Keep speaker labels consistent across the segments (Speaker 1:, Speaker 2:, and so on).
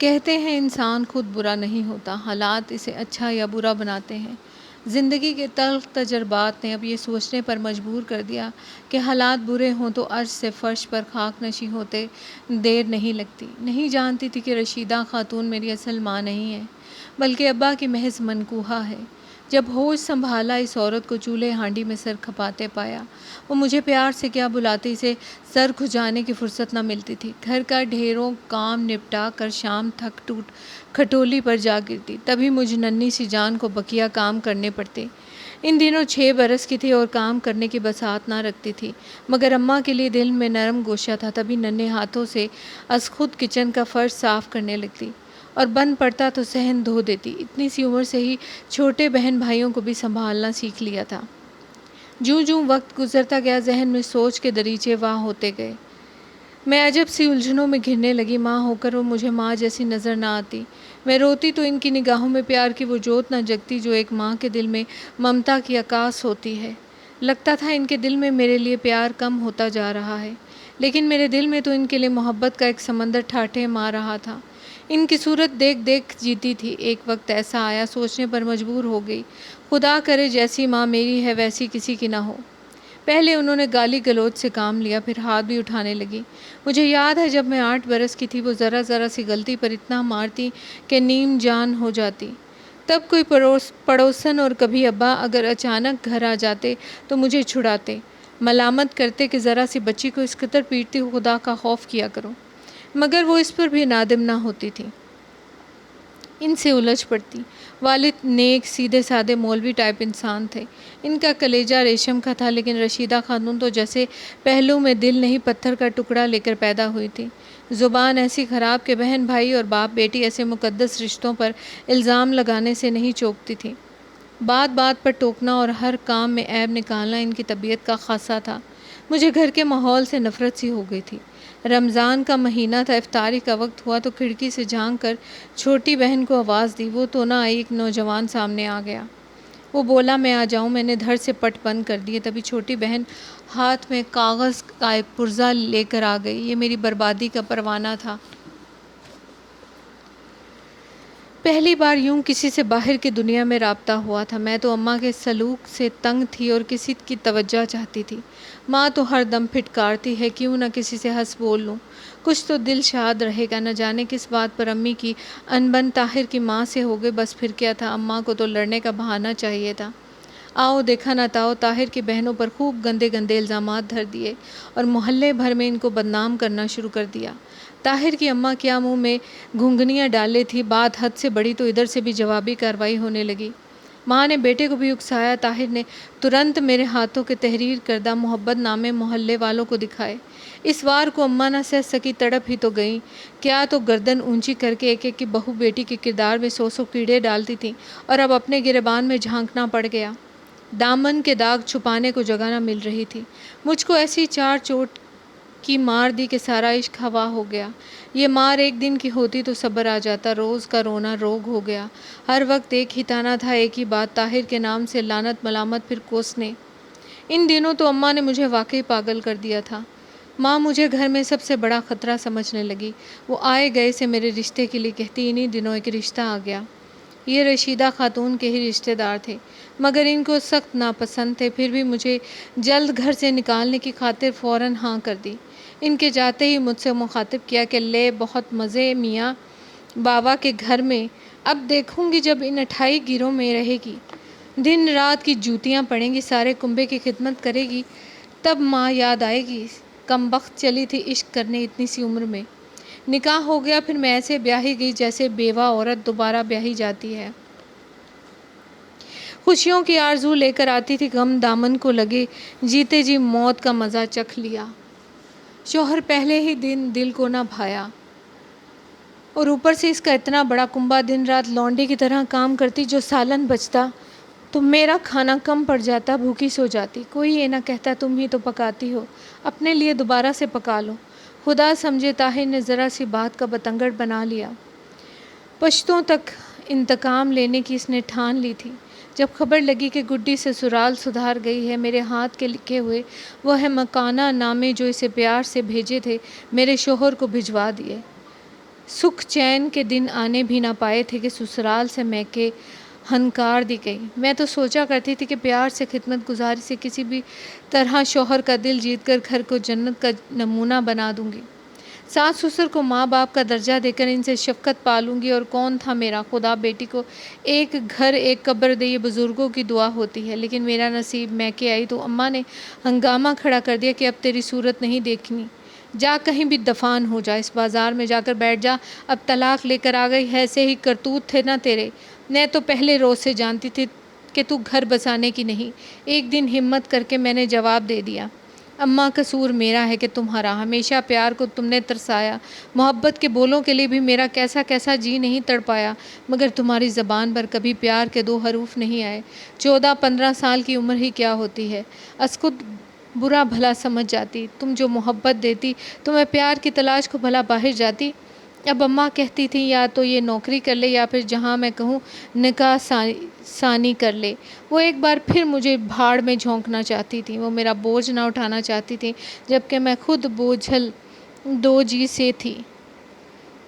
Speaker 1: کہتے ہیں انسان خود برا نہیں ہوتا، حالات اسے اچھا یا برا بناتے ہیں۔ زندگی کے تلخ تجربات نے اب یہ سوچنے پر مجبور کر دیا کہ حالات برے ہوں تو عرش سے فرش پر خاک نشیں ہوتے دیر نہیں لگتی۔ نہیں جانتی تھی کہ رشیدہ خاتون میری اصل ماں نہیں ہے، بلکہ ابا کی محض منکوحہ ہے۔ جب ہوش سنبھالا، اس عورت کو چولہے ہانڈی میں سر کھپاتے پایا۔ وہ مجھے پیار سے کیا بلاتی، اسے سر کھجانے کی فرصت نہ ملتی تھی۔ گھر کا ڈھیروں کام نپٹا کر شام تھک ٹوٹ کھٹولی پر جا گرتی، تبھی مجھ ننھی سی جان کو بقیہ کام کرنے پڑتے۔ ان دنوں 6 برس کی تھی اور کام کرنے کی بساط نہ رکھتی تھی، مگر اماں کے لیے دل میں نرم گوشہ تھا، تبھی ننھے ہاتھوں سے از خود کچن کا فرش صاف کرنے لگتی اور بند پڑتا تو صحن دھو دیتی۔ اتنی سی عمر سے ہی چھوٹے بہن بھائیوں کو بھی سنبھالنا سیکھ لیا تھا۔ جوں جوں وقت گزرتا گیا، ذہن میں سوچ کے دریچے واہ ہوتے گئے۔ میں عجب سی الجھنوں میں گھرنے لگی۔ ماں ہو کر وہ مجھے ماں جیسی نظر نہ آتی۔ میں روتی تو ان کی نگاہوں میں پیار کی وہ جوت نہ جگتی جو ایک ماں کے دل میں ممتا کی عکاس ہوتی ہے۔ لگتا تھا ان کے دل میں میرے لیے پیار کم ہوتا جا رہا ہے، لیکن میرے دل میں تو ان کے لیے محبت کا ایک سمندر ٹھاٹھے مار رہا تھا۔ ان کی صورت دیکھ دیکھ جیتی تھی۔ ایک وقت ایسا آیا، سوچنے پر مجبور ہو گئی، خدا کرے جیسی ماں میری ہے ویسی کسی کی نہ ہو۔ پہلے انہوں نے گالی گلوچ سے کام لیا، پھر ہاتھ بھی اٹھانے لگی۔ مجھے یاد ہے جب میں 8 برس کی تھی، وہ ذرا ذرا سی غلطی پر اتنا مارتی کہ نیم جان ہو جاتی۔ تب کوئی پڑوسن اور کبھی ابا اگر اچانک گھر آ جاتے تو مجھے چھڑاتے، ملامت کرتے کہ ذرا سی بچی کو اس قدر پیٹتی ہو، خدا کا خوف کیا کرو، مگر وہ اس پر بھی نادم نہ ہوتی تھی، ان سے الجھ پڑتی۔ والد نیک سیدھے سادے مولوی ٹائپ انسان تھے۔ ان کا کلیجہ ریشم کا تھا، لیکن رشیدہ خاتون تو جیسے پہلو میں دل نہیں پتھر کا ٹکڑا لے کر پیدا ہوئی تھی۔ زبان ایسی خراب کہ بہن بھائی اور باپ بیٹی ایسے مقدس رشتوں پر الزام لگانے سے نہیں چوکتی تھی۔ بات بات پر ٹوکنا اور ہر کام میں عیب نکالنا ان کی طبیعت کا خاصہ تھا۔ مجھے گھر کے ماحول سے نفرت سی ہو گئی تھی۔ رمضان کا مہینہ تھا، افطاری کا وقت ہوا تو کھڑکی سے جھانک کر چھوٹی بہن کو آواز دی۔ وہ تو نہ آئی، ایک نوجوان سامنے آ گیا۔ وہ بولا میں آ جاؤں، میں نے دھڑ سے پٹ بند کر دیے۔ تبھی چھوٹی بہن ہاتھ میں کاغذ کا ایک پرزہ لے کر آ گئی۔ یہ میری بربادی کا پروانہ تھا۔ پہلی بار یوں کسی سے باہر کی دنیا میں رابطہ ہوا تھا۔ میں تو اماں کے سلوک سے تنگ تھی اور کسی کی توجہ چاہتی تھی۔ ماں تو ہر دم پھٹکارتی ہے، کیوں نہ کسی سے ہنس بول لوں، کچھ تو دل شاد رہے گا۔ نہ جانے کس بات پر امی کی انبن طاہر کی ماں سے ہو گئی، بس پھر کیا تھا، اماں کو تو لڑنے کا بہانہ چاہیے تھا۔ آؤ دیکھا نہ تاؤ، طاہر کی بہنوں پر خوب گندے گندے الزامات دھر دیے اور محلے بھر میں ان کو بدنام کرنا شروع کر دیا۔ طاہر کی اماں کیا منہ میں گھنگھنیاں ڈالے تھی، بات حد سے بڑی تو ادھر سے بھی جوابی کارروائی ہونے لگی۔ ماں نے بیٹے کو بھی اکسایا۔ طاہر نے ترنت میرے ہاتھوں کے تحریر کردہ محبت نامے محلے والوں کو دکھائے۔ اس وار کو اماں نہ سہ سکی، تڑپ ہی تو گئیں، کیا تو گردن اونچی کر کے ایک ایک کی بہو بیٹی کے کردار میں 100 کیڑے ڈالتی تھیں، اور اب اپنے گریبان میں جھانکنا پڑ گیا۔ دامن کے داغ چھپانے کو جگہ نہ مل رہی تھی۔ مجھ کو ایسی چار چوٹ کی مار دی کہ سارا عشق ہوا ہو گیا۔ یہ مار ایک دن کی ہوتی تو صبر آ جاتا، روز کا رونا روگ ہو گیا۔ ہر وقت ایک ہی طعنہ تھا، ایک ہی بات، طاہر کے نام سے لعنت ملامت پھر کوسنے۔ ان دنوں تو اماں نے مجھے واقعی پاگل کر دیا تھا۔ ماں مجھے گھر میں سب سے بڑا خطرہ سمجھنے لگی۔ وہ آئے گئے سے میرے رشتے کے لیے کہتی، انہی دنوں ایک رشتہ آ گیا۔ یہ رشیدہ خاتون کے ہی رشتے دار تھے، مگر ان کو سخت ناپسند تھے، پھر بھی مجھے جلد گھر سے نکالنے کی خاطر فوراً ہاں کر دی۔ ان کے جاتے ہی مجھ سے مخاطب کیا کہ لے بہت مزے میاں بابا کے گھر میں، اب دیکھوں گی جب ان 28 گیروں میں رہے گی، دن رات کی جوتیاں پڑیں گی، سارے کنبے کی خدمت کرے گی، تب ماں یاد آئے گی، کمبخت چلی تھی عشق کرنے اتنی سی عمر میں۔ نکاح ہو گیا، پھر میں ایسے بیاہی گئی جیسے بیوہ عورت دوبارہ بیاہی جاتی ہے۔ خوشیوں کی آرزو لے کر آتی تھی، غم دامن کو لگے، جیتے جی موت کا مزہ چکھ لیا۔ شوہر پہلے ہی دن دل کو نہ بھایا، اور اوپر سے اس کا اتنا بڑا کنبہ، دن رات لونڈی کی طرح کام کرتی، جو سالن بچتا تو میرا کھانا کم پڑ جاتا، بھوکی سو جاتی۔ کوئی یہ نہ کہتا تم ہی تو پکاتی ہو، اپنے لیے دوبارہ سے پکا لو۔ خدا سمجھے طاہر نے ذرا سی بات کا بتنگڑ بنا لیا۔ پشتوں تک انتقام لینے کی اس نے ٹھان لی تھی۔ جب خبر لگی کہ گڈی سسرال سدھار گئی ہے، میرے ہاتھ کے لکھے ہوئے وہ مکانہ نامے جو اسے پیار سے بھیجے تھے، میرے شوہر کو بھجوا دیے۔ سکھ چین کے دن آنے بھی نہ پائے تھے کہ سسرال سے میں کے ہنکار دی گئی۔ میں تو سوچا کرتی تھی کہ پیار سے، خدمت گزاری سے کسی بھی طرح شوہر کا دل جیت کر گھر کو جنت کا نمونہ بنا دوں گی، ساس سسر کو ماں باپ کا درجہ دے کر ان سے شفقت پالوں گی، اور کون تھا میرا خدا بیٹی کو ایک گھر ایک قبر دے، یہ بزرگوں کی دعا ہوتی ہے۔ لیکن میرا نصیب میکے آئی تو اماں نے ہنگامہ کھڑا کر دیا کہ اب تیری صورت نہیں دیکھنی، جا کہیں بھی دفان ہو جا، اس بازار میں جا کر بیٹھ جا، اب طلاق لے کر آ گئی، ایسے ہی کرتوت تھے نا تیرے، میں تو پہلے روز سے جانتی تھی کہ تو گھر بسانے کی نہیں۔ ایک دن ہمت کر کے میں نے جواب دے دیا، اماں قصور میرا ہے کہ تمہارا، ہمیشہ پیار کو تم نے ترسایا، محبت کے بولوں کے لیے بھی میرا کیسا کیسا جی نہیں تڑپایا، مگر تمہاری زبان پر کبھی پیار کے 2 حروف نہیں آئے۔ 14-15 سال کی عمر ہی کیا ہوتی ہے، اسکت برا بھلا سمجھ جاتی، تم جو محبت دیتی تو میں پیار کی تلاش کو بھلا باہر جاتی۔ اب اماں کہتی تھیں یا تو یہ نوکری کر لے یا پھر جہاں میں کہوں نکاح ثانی کر لے۔ وہ ایک بار پھر مجھے بھاڑ میں جھونکنا چاہتی تھیں، وہ میرا بوجھ نہ اٹھانا چاہتی تھیں، جبکہ میں خود بوجھل 2 جی سے تھی۔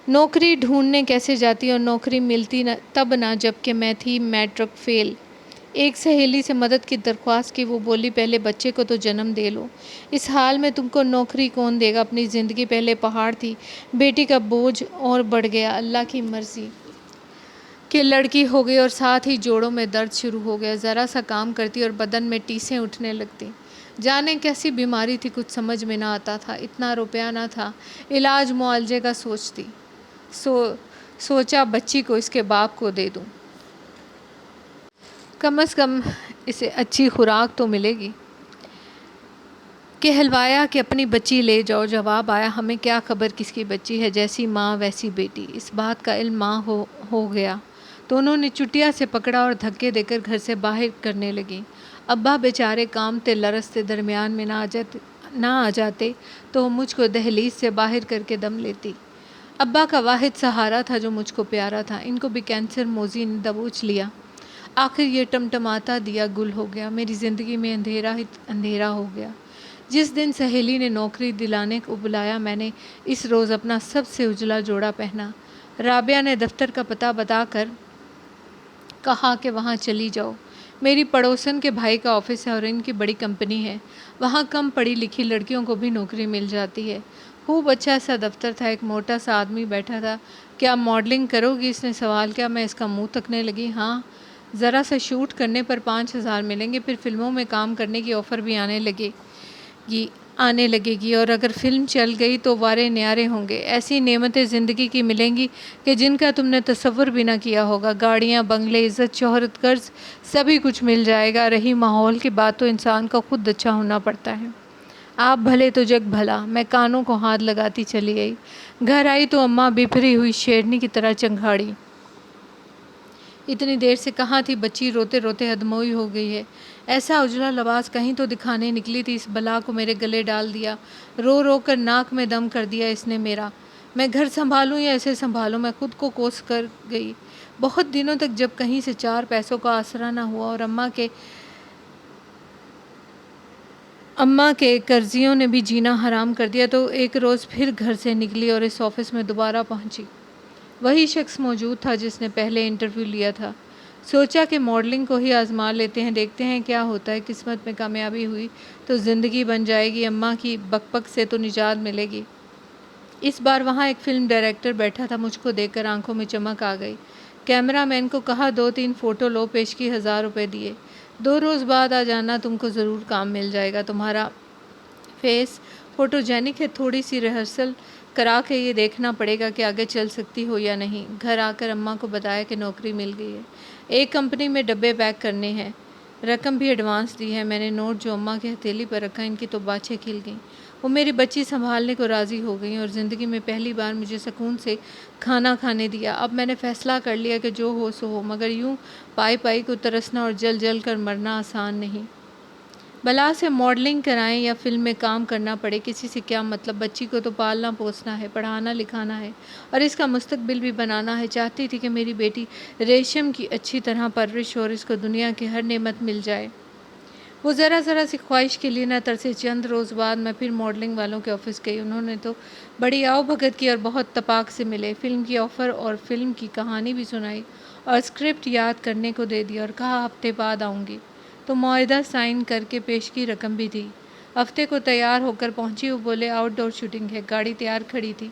Speaker 1: نوکری ڈھونڈنے کیسے جاتی اور نوکری ملتی تب نہ جبکہ میں تھی میٹرک فیل۔ ایک سہیلی سے مدد کی درخواست کی، وہ بولی پہلے بچے کو تو جنم دے لو، اس حال میں تم کو نوکری کون دے گا، اپنی زندگی پہلے پہاڑ تھی، بیٹی کا بوجھ اور بڑھ گیا، اللہ کی مرضی کہ لڑکی ہو گئی اور ساتھ ہی جوڑوں میں درد شروع ہو گیا، ذرا سا کام کرتی اور بدن میں ٹیسیں اٹھنے لگتی، جانے کیسی بیماری تھی کچھ سمجھ میں نہ آتا تھا، اتنا روپیہ نہ تھا، علاج معالجے کا سوچا بچی کو اس کے باپ کو دے دوں، کم از کم اسے اچھی خوراک تو ملے گی، کہلوایا کہ اپنی بچی لے جاؤ، جواب آیا ہمیں کیا خبر کس کی بچی ہے، جیسی ماں ویسی بیٹی، اس بات کا علم ماں ہو گیا تو انہوں نے چٹیا سے پکڑا اور دھکے دے کر گھر سے باہر کرنے لگیں، ابا بیچارے کامتے لرزتے درمیان میں نہ آ جاتے تو وہ مجھ کو دہلیز سے باہر کر کے دم لیتی، ابا کا واحد سہارا تھا جو مجھ کو پیارا تھا، ان کو بھی کینسر موذی نے دبوچ لیا، آخر یہ ٹمٹماتا دیا گل ہو گیا، میری زندگی میں اندھیرا ہی اندھیرا ہو گیا۔ جس دن سہیلی نے نوکری دلانے کو بلایا میں نے اس روز اپنا سب سے اجلا جوڑا پہنا، رابعہ نے دفتر کا پتہ بتا کر کہا کہ وہاں چلی جاؤ، میری پڑوسن کے بھائی کا آفس ہے اور ان کی بڑی کمپنی ہے، وہاں کم پڑھی لکھی لڑکیوں کو بھی نوکری مل جاتی ہے، خوب اچھا سا دفتر تھا، ایک موٹا سا آدمی بیٹھا تھا، کیا ماڈلنگ کرو گی، اس نے سوال کیا، میں اس کا منہ تکنے لگی، ہاں ذرا سا شوٹ کرنے پر 5,000 ملیں گے، پھر فلموں میں کام کرنے کی آفر بھی آنے لگے گی اور اگر فلم چل گئی تو وارے نیارے ہوں گے، ایسی نعمتیں زندگی کی ملیں گی کہ جن کا تم نے تصور بھی نہ کیا ہوگا، گاڑیاں، بنگلے، عزت، شہرت، قرض، سبھی کچھ مل جائے گا، رہی ماحول کی بات تو انسان کا خود اچھا ہونا پڑتا ہے، آپ بھلے تو جگ بھلا، میں کانوں کو ہاتھ لگاتی چلی گئی، گھر آئی تو اماں بپھری ہوئی شیرنی کی طرح چنگھاڑی، اتنی دیر سے کہاں تھی بچی، روتے روتے ہدموئی ہو گئی ہے، ایسا اجلا لباس کہیں تو دکھانے نکلی تھی، اس بلا کو میرے گلے ڈال دیا، رو رو کر ناک میں دم کر دیا اس نے میرا، میں گھر سنبھالوں یا اسے سنبھالوں، میں خود کو کوس کر گئی، بہت دنوں تک جب کہیں سے 4 پیسوں کا آسرا نہ ہوا اور اماں کے قرضیوں نے بھی جینا حرام کر دیا تو ایک روز پھر گھر سے نکلی اور اس آفس میں دوبارہ پہنچی، وہی شخص موجود تھا جس نے پہلے انٹرویو لیا تھا، سوچا کہ ماڈلنگ کو ہی آزما لیتے ہیں، دیکھتے ہیں کیا ہوتا ہے، قسمت میں کامیابی ہوئی تو زندگی بن جائے گی، اماں کی بک بک سے تو نجات ملے گی۔ اس بار وہاں ایک فلم ڈائریکٹر بیٹھا تھا، مجھ کو دیکھ کر آنکھوں میں چمک آ گئی، کیمرہ مین کو کہا 2-3 فوٹو لو، پیشگی 1,000 روپے دیے، 2 روز بعد آ جانا، تم کو ضرور کام مل جائے گا، تمہارا فیس فوٹو جینک ہے، تھوڑی سی ریہرسل کرا کے یہ دیکھنا پڑے گا کہ آگے چل سکتی ہو یا نہیں، گھر آ کر اماں کو بتایا کہ نوکری مل گئی ہے، ایک کمپنی میں ڈبے پیک کرنے ہیں، رقم بھی ایڈوانس دی ہے، میں نے نوٹ جو اماں کی ہتھیلی پر رکھا، ان کی تو باتیں کھل گئیں، وہ میری بچی سنبھالنے کو راضی ہو گئیں اور زندگی میں پہلی بار مجھے سکون سے کھانا کھانے دیا، اب میں نے فیصلہ کر لیا کہ جو ہو سو ہو، مگر یوں پائی کو ترسنا اور جل جل کر مرنا آسان نہیں، بلا سے ماڈلنگ کرائیں یا فلم میں کام کرنا پڑے، کسی سے کیا مطلب، بچی کو تو پالنا پوسنا ہے، پڑھانا لکھانا ہے اور اس کا مستقبل بھی بنانا ہے، چاہتی تھی کہ میری بیٹی ریشم کی اچھی طرح پرورش ہو اور اس کو دنیا کی ہر نعمت مل جائے، وہ ذرا سی خواہش کے لیے نہ ترسے۔ چند روز بعد میں پھر ماڈلنگ والوں کے آفس گئی۔ انہوں نے تو بڑی آؤ بھگت کی اور بہت تپاک سے ملے، فلم کی آفر اور فلم کی کہانی بھی سنائی اور اسکرپٹ یاد کرنے کو دے دی اور کہا ہفتے بعد آؤں گی، تو معاہدہ سائن کر کے پیشگی رقم بھی دی۔ ہفتے کو تیار ہو کر پہنچی، وہ بولے آؤٹ ڈور شوٹنگ ہے۔ گاڑی تیار کھڑی تھی۔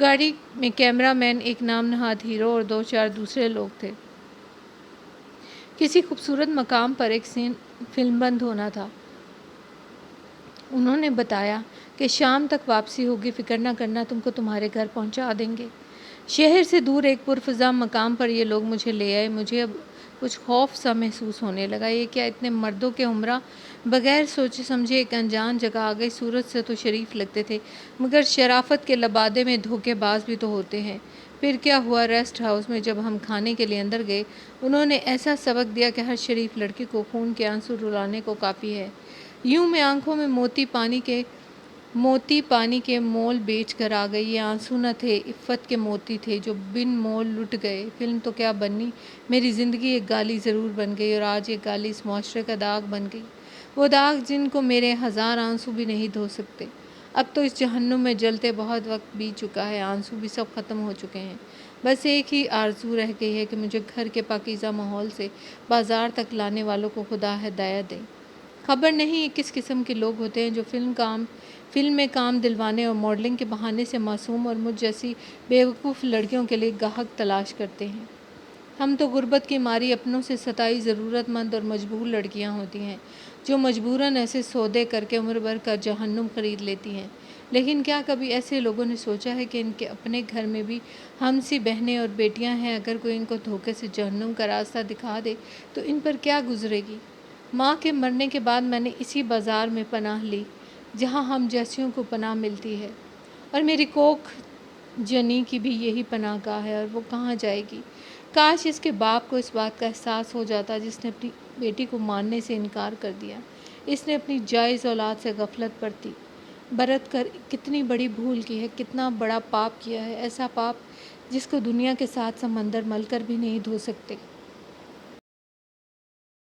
Speaker 1: گاڑی میں کیمرہ مین، ایک نام نہاد ہیرو اور 2-4 دوسرے لوگ تھے۔ کسی خوبصورت مقام پر ایک سین فلم بند ہونا تھا۔ انہوں نے بتایا کہ شام تک واپسی ہوگی، فکر نہ کرنا، تم کو تمہارے گھر پہنچا دیں گے۔ شہر سے دور ایک پرفضا مقام پر یہ لوگ مجھے لے آئے۔ مجھے اب کچھ خوف سا محسوس ہونے لگا۔ یہ کیا اتنے مردوں کے ہمراہ بغیر سوچے سمجھے ایک انجان جگہ آ گئی۔ صورت سے تو شریف لگتے تھے، مگر شرافت کے لبادے میں دھوکے باز بھی تو ہوتے ہیں۔ پھر کیا ہوا؟ ریسٹ ہاؤس میں جب ہم کھانے کے لیے اندر گئے، انہوں نے ایسا سبق دیا کہ ہر شریف لڑکی کو خون کے آنسو رلانے کو کافی ہے۔ یوں میں آنکھوں میں موتی پانی کے مول بیچ کر آ گئی۔ یہ آنسو نہ تھے، عفت کے موتی تھے جو بن مول لٹ گئے۔ فلم تو کیا بنی، میری زندگی ایک گالی ضرور بن گئی، اور آج یہ گالی اس معاشرے کا داغ بن گئی، وہ داغ جن کو میرے 1000 آنسو بھی نہیں دھو سکتے۔ اب تو اس جہنم میں جلتے بہت وقت بیت چکا ہے، آنسو بھی سب ختم ہو چکے ہیں، بس ایک ہی آرزو رہ گئی ہے کہ مجھے گھر کے پاکیزہ ماحول سے بازار تک لانے والوں کو خدا ہدایت دے۔ خبر نہیں یہ کس قسم کے لوگ ہوتے ہیں جو فلم میں کام دلوانے اور ماڈلنگ کے بہانے سے معصوم اور مجھ جیسی بیوقوف لڑکیوں کے لیے گاہک تلاش کرتے ہیں۔ ہم تو غربت کی ماری اپنوں سے ستائی ضرورت مند اور مجبور لڑکیاں ہوتی ہیں، جو مجبوراً ایسے سودے کر کے عمر بھر کا جہنم خرید لیتی ہیں۔ لیکن کیا کبھی ایسے لوگوں نے سوچا ہے کہ ان کے اپنے گھر میں بھی ہم سی بہنیں اور بیٹیاں ہیں؟ اگر کوئی ان کو دھوکے سے جہنم کا راستہ دکھا دے تو ان پر کیا گزرے گی؟ ماں کے مرنے کے بعد میں نے اسی بازار میں پناہ لی جہاں ہم جیسیوں کو پناہ ملتی ہے، اور میری کوکھ جنی کی بھی یہی پناہ گاہ ہے، اور وہ کہاں جائے گی؟ کاش اس کے باپ کو اس بات کا احساس ہو جاتا جس نے اپنی بیٹی کو ماننے سے انکار کر دیا۔ اس نے اپنی جائز اولاد سے غفلت برت کر کتنی بڑی بھول کی ہے، کتنا بڑا پاپ کیا ہے، ایسا پاپ جس کو دنیا کے 7 سمندر مل کر بھی نہیں دھو سکتے۔